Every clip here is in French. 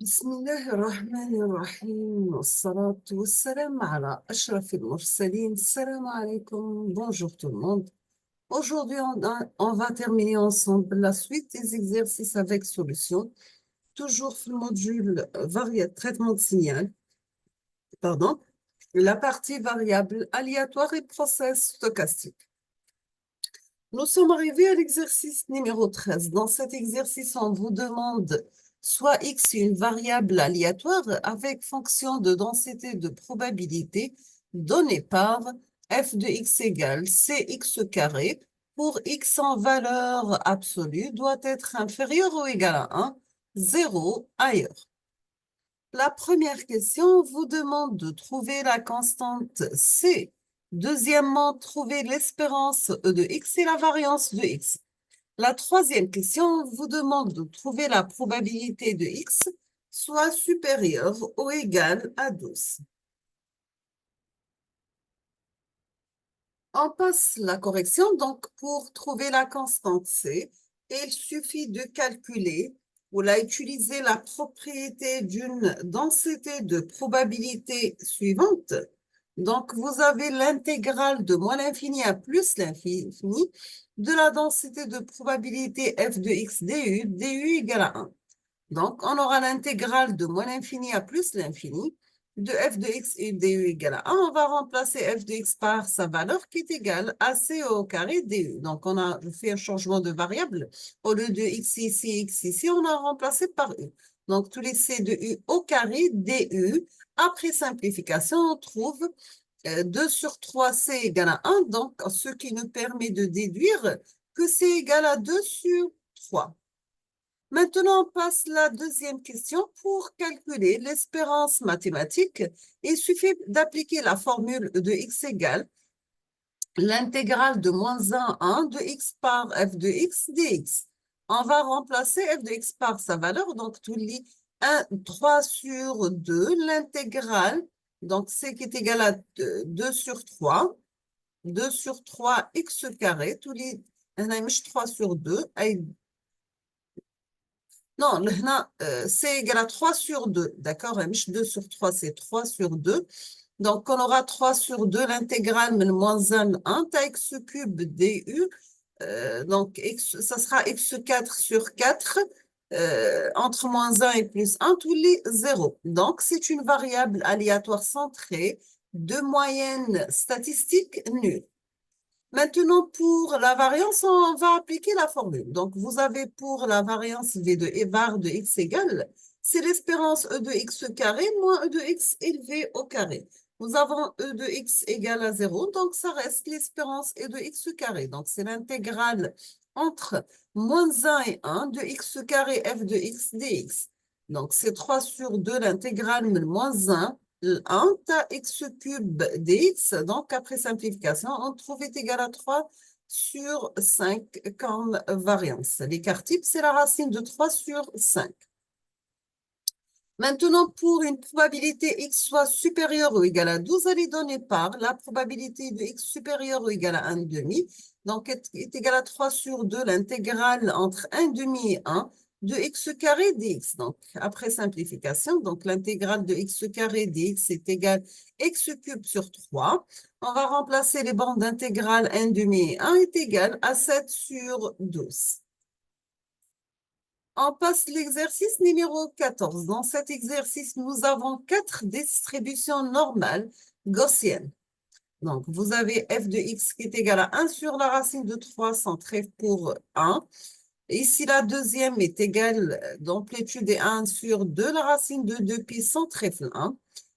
بسم الله الرحمن الرحيم والصلاة والسلام على أشرف المرسلين. السلام عليكم. Bonjour tout le monde. Aujourd'hui, on va terminer ensemble la suite des exercices avec solution. Toujours le module traitement de signal. Pardon. La partie variable aléatoire et process stochastique. Nous sommes arrivés à l'exercice numéro 13. Dans cet exercice, on vous demande soit x une variable aléatoire avec fonction de densité de probabilité donnée par f de x égale cx carré pour x en valeur absolue doit être inférieur ou égal à 1, 0 ailleurs. La première question vous demande de trouver la constante c. Deuxièmement, trouver l'espérance de x et la variance de x. La troisième question vous demande de trouver la probabilité de x soit supérieure ou égale à 12. On passe la correction. Donc, pour trouver la constante c, il suffit de calculer ou utiliser la propriété d'une densité de probabilité suivante. Donc, vous avez l'intégrale de moins l'infini à plus l'infini de la densité de probabilité f de x du égale à 1. Donc, on aura l'intégrale de moins l'infini à plus l'infini de f de x et du égale à 1. On va remplacer f de x par sa valeur qui est égale à c au carré du. Donc, on a fait un changement de variable. Au lieu de x ici, on a remplacé par u. Donc, tous les c de u au carré du. Après simplification, on trouve 2 sur 3c égale à 1. Donc, ce qui nous permet de déduire que c égale à 2 sur 3. Maintenant, on passe la deuxième question. Pour calculer l'espérance mathématique, il suffit d'appliquer la formule de x égale l'intégrale de moins 1 à 1 de x par f de x dx. On va remplacer f de x par sa valeur, donc tout lit 1, 3 sur 2, l'intégrale, donc c qui est égal à 2 sur 3, 2 sur 3 x carré, tout lit 3 sur 2, non, c'est égal à 3 sur 2, d'accord? 2 sur 3, c'est 3 sur 2. Donc, on aura 3 sur 2, l'intégrale de moins 1 ta x cube du. Donc, ça sera x4 sur 4, entre moins 1 et plus 1, tous les 0. Donc, c'est une variable aléatoire centrée de moyenne statistique nulle. Maintenant, pour la variance, on va appliquer la formule. Donc, vous avez pour la variance V de E var de x égale, c'est l'espérance E de x carré moins E de x élevé au carré. Nous avons E de x égale à 0, donc ça reste l'espérance E de x carré. Donc, c'est l'intégrale entre moins 1 et 1 de x carré f de x dx. Donc, c'est 3 sur 2 l'intégrale de moins 1 1 ta x cube dx, donc après simplification, on trouve est égal à 3 sur 5 comme variance. L'écart type, c'est la racine de 3 sur 5. Maintenant, pour une probabilité x soit supérieure ou égale à 12, elle est donnée par la probabilité de x supérieure ou égale à 1,5. Donc, est égal à 3 sur 2, l'intégrale entre 1,5 et 1 de x carré dx. Donc, après simplification, donc l'intégrale de x carré dx est égale à x cube sur 3. On va remplacer les bandes d'intégrale 1,5 et 1 est égal à 7 sur 12. On passe l'exercice numéro 14. Dans cet exercice, nous avons 4 distributions normales gaussiennes. Donc, vous avez f de x qui est égal à 1 sur la racine de 3 centrée pour 1. Ici, la deuxième est égale d'amplitude est 1 sur 2, la racine de 2 pi sans trèfle 1.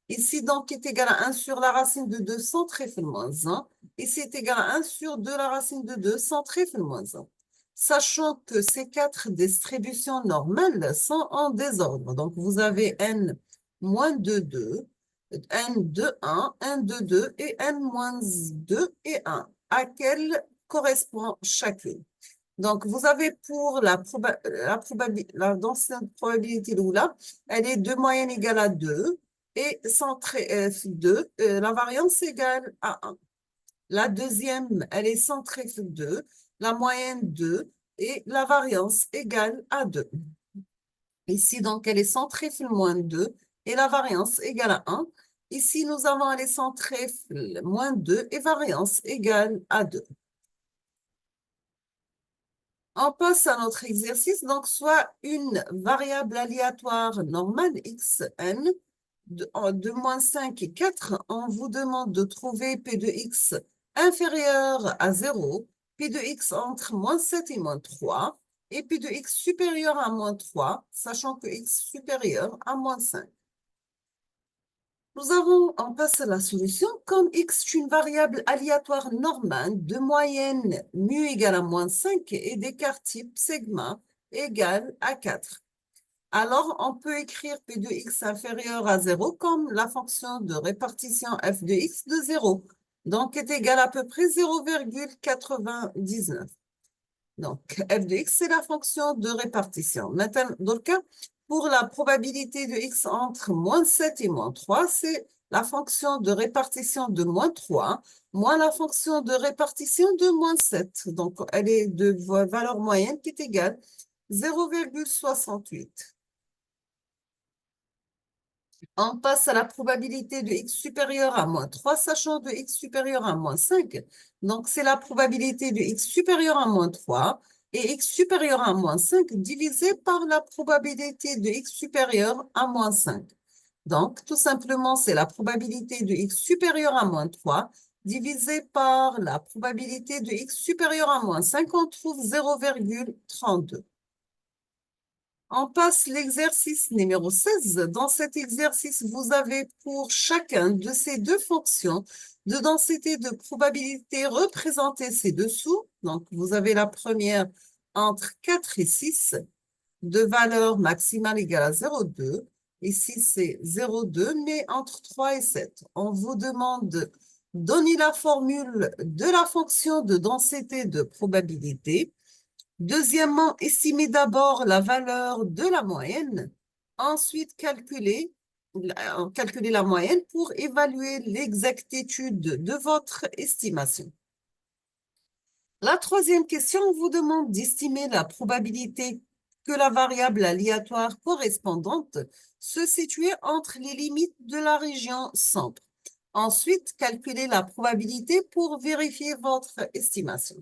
Ici, donc, est égal à 1 sur la racine de 2 sans trèfle moins 1. Ici, est égal à 1 sur 2, la racine de 2 sans trèfle moins 1. Sachant que ces 4 distributions normales sont en désordre. Donc, vous avez n moins 2, 2, n de 1, n de 2 et n moins 2 et 1. À quelle correspond chacune? Donc, vous avez pour la densité de probabilité de là, elle est de moyenne égale à 2 et centrée 2, la variance égale à 1. La deuxième, elle est centrée 2, la moyenne 2 et la variance égale à 2. Ici, donc, elle est sans trèfle moins 2 et la variance égale à 1. Ici, nous avons elle est sans trèfle moins 2 et variance égale à 2. On passe à notre exercice, donc soit une variable aléatoire normale xn de moins 5 et 4, on vous demande de trouver P de x inférieur à 0, P de x entre moins 7 et moins 3, et P de x supérieur à moins 3, sachant que x supérieur à moins 5. On passe à la solution. Comme x est une variable aléatoire normale de moyenne mu égale à moins 5 et d'écart type sigma égale à 4. Alors, on peut écrire P de x inférieur à 0 comme la fonction de répartition f de x de 0. Donc, est égal à peu près 0,99. Donc, f de x, c'est la fonction de répartition. Maintenant, dans le cas, pour la probabilité de x entre moins 7 et moins 3, c'est la fonction de répartition de moins 3 moins la fonction de répartition de moins 7. Donc, elle est de valeur moyenne qui est égale 0,68. On passe à la probabilité de x supérieur à moins 3, sachant de x supérieur à moins 5. Donc, c'est la probabilité de x supérieur à moins 3 et x supérieur à moins 5 divisé par la probabilité de x supérieur à moins 5. Donc, tout simplement, c'est la probabilité de x supérieur à moins 3 divisé par la probabilité de x supérieur à moins 5. On trouve 0,32. On passe l'exercice numéro 16. Dans cet exercice, vous avez pour chacun de ces deux fonctions de densité de probabilité représentées ci-dessous. Donc, vous avez la première entre 4 et 6, de valeur maximale égale à 0,2. Ici, c'est 0,2, mais entre 3 et 7. On vous demande de donner la formule de la fonction de densité de probabilité. Deuxièmement, estimez d'abord la valeur de la moyenne. Ensuite, calculez la moyenne pour évaluer l'exactitude de votre estimation. La troisième question vous demande d'estimer la probabilité que la variable aléatoire correspondante se situe entre les limites de la région centre. Ensuite, calculez la probabilité pour vérifier votre estimation.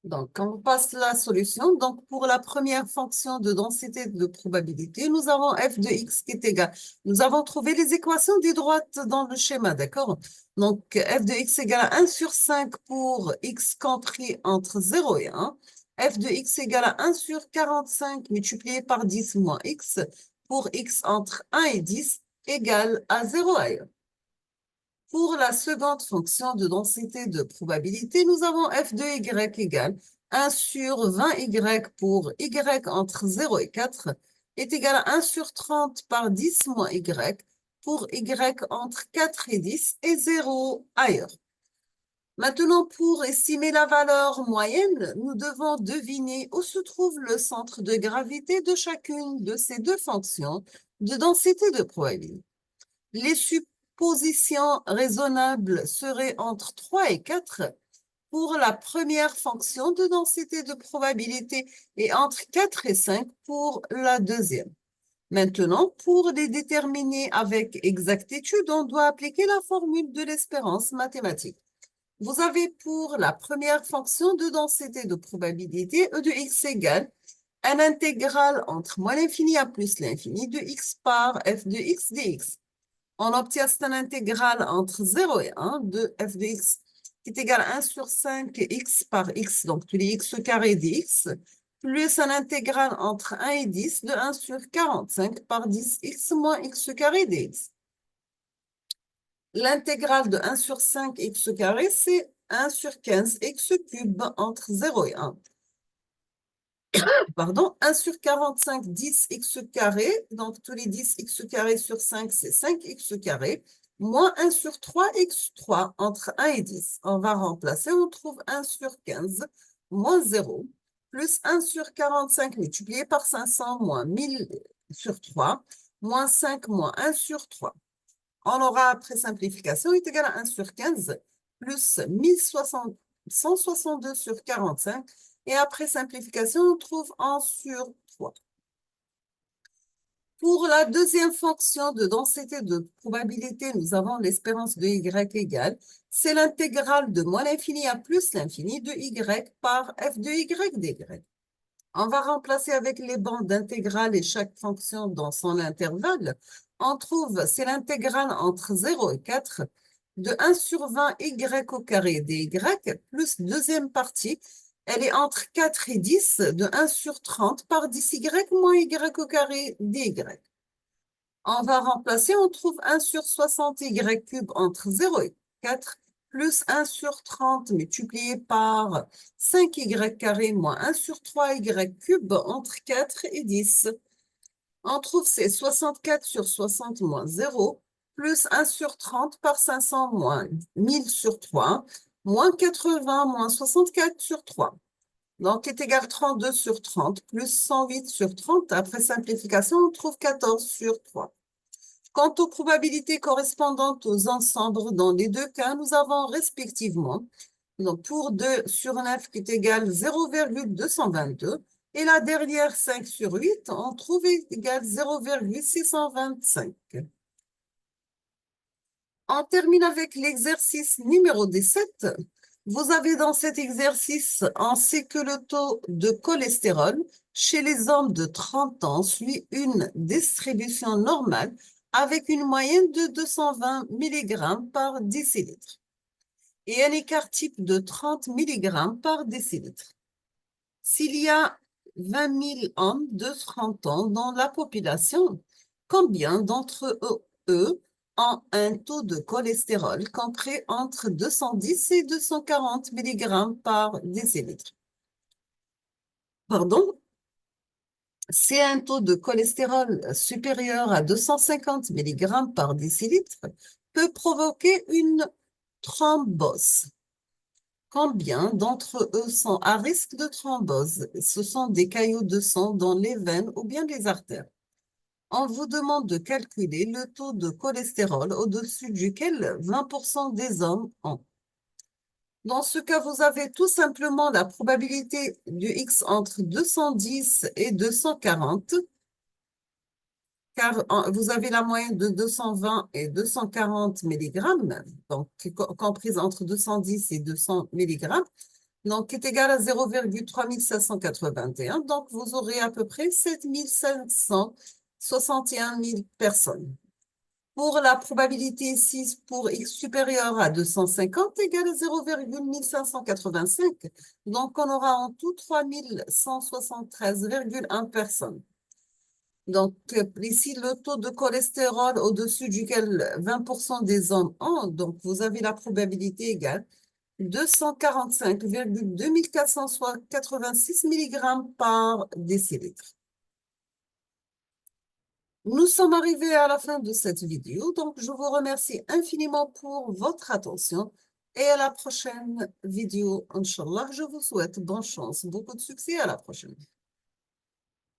Donc, on passe la solution. Donc, pour la première fonction de densité de probabilité, nous avons f de x qui est égal. Nous avons trouvé les équations des droites dans le schéma, d'accord? Donc, f de x égale à 1 sur 5 pour x compris entre 0 et 1. F de x égale à 1 sur 45 multiplié par 10 moins x pour x entre 1 et 10 égale à 0 ailleurs. Pour la seconde fonction de densité de probabilité, nous avons f de y égale 1 sur 20y pour y entre 0 et 4 est égal à 1 sur 30 par 10 moins y pour y entre 4 et 10 et 0 ailleurs. Maintenant, pour estimer la valeur moyenne, nous devons deviner où se trouve le centre de gravité de chacune de ces deux fonctions de densité de probabilité. Les suppositions raisonnables seraient entre 3 et 4 pour la première fonction de densité de probabilité et entre 4 et 5 pour la deuxième. Maintenant, pour les déterminer avec exactitude, on doit appliquer la formule de l'espérance mathématique. Vous avez pour la première fonction de densité de probabilité E de x égale un intégral entre moins l'infini à plus l'infini de x par f de x dx. On obtient cette intégrale entre 0 et 1 de f de x qui est égal à 1 sur 5 x par x, donc tous les x carré dx, plus un intégrale entre 1 et 10 de 1 sur 45 par 10x moins x carré dx. L'intégrale de 1 sur 5 x carré, c'est 1 sur 15 x cube entre 0 et 1. Pardon, 1 sur 45, 10x carré. Donc, tous les 10x carré sur 5, c'est 5x carré. Moins 1 sur 3x3 entre 1 et 10. On va remplacer, on trouve 1 sur 15 moins 0 plus 1 sur 45 multiplié par 500 moins 1000 sur 3 moins 5 moins 1 sur 3. On aura, après simplification, est égal à 1 sur 15 plus 162 sur 45 Et après simplification, on trouve 1 sur 3. Pour la deuxième fonction de densité de probabilité, nous avons l'espérance de y égale, c'est l'intégrale de moins l'infini à plus l'infini de y par f de y dy. On va remplacer avec les bandes d'intégrale et chaque fonction dans son intervalle. On trouve, c'est l'intégrale entre 0 et 4 de 1 sur 20 y au carré dy, plus deuxième partie, elle est entre 4 et 10 de 1 sur 30 par 10y moins y au carré dy. On va remplacer, on trouve 1 sur 60y cube entre 0 et 4 plus 1 sur 30 multiplié par 5y carré moins 1 sur 3y cube entre 4 et 10. On trouve c'est 64 sur 60 moins 0 plus 1 sur 30 par 500 moins 1000 sur 3 moins 80 moins 64 sur 3. Donc, est égal 32 sur 30 plus 108 sur 30. Après simplification, on trouve 14 sur 3. Quant aux probabilités correspondantes aux ensembles, dans les deux cas, nous avons respectivement, donc pour 2 sur 9 qui est égal 0,222, et la dernière 5 sur 8, on trouve égal 0,625. On termine avec l'exercice numéro 17. Vous avez dans cet exercice, on sait que le taux de cholestérol chez les hommes de 30 ans suit une distribution normale avec une moyenne de 220 mg par décilitre et un écart type de 30 mg par décilitre. S'il y a 20 000 hommes de 30 ans dans la population, combien d'entre eux ont un taux de cholestérol compris entre 210 et 240 mg par décilitre? Pardon? Si un taux de cholestérol supérieur à 250 mg par décilitre peut provoquer une thrombose. Combien d'entre eux sont à risque de thrombose? Ce sont des caillots de sang dans les veines ou bien les artères. On vous demande de calculer le taux de cholestérol au-dessus duquel 20% des hommes ont. Dans ce cas, vous avez tout simplement la probabilité du X entre 210 et 240, car vous avez la moyenne de 220 et 240 mg, donc comprise entre 210 et 200 mg, donc qui est égal à 0,3781. Donc, vous aurez à peu près 7561 000 personnes. Pour la probabilité 6 pour x supérieur à 250 égale à 0,1585. Donc, on aura en tout 3173,1 personnes. Donc, ici, le taux de cholestérol au-dessus duquel 20% des hommes ont, donc vous avez la probabilité égale 245,2486 mg par décilitre. Nous sommes arrivés à la fin de cette vidéo, donc je vous remercie infiniment pour votre attention et à la prochaine vidéo, Inch'Allah. Je vous souhaite bonne chance, beaucoup de succès, à la prochaine.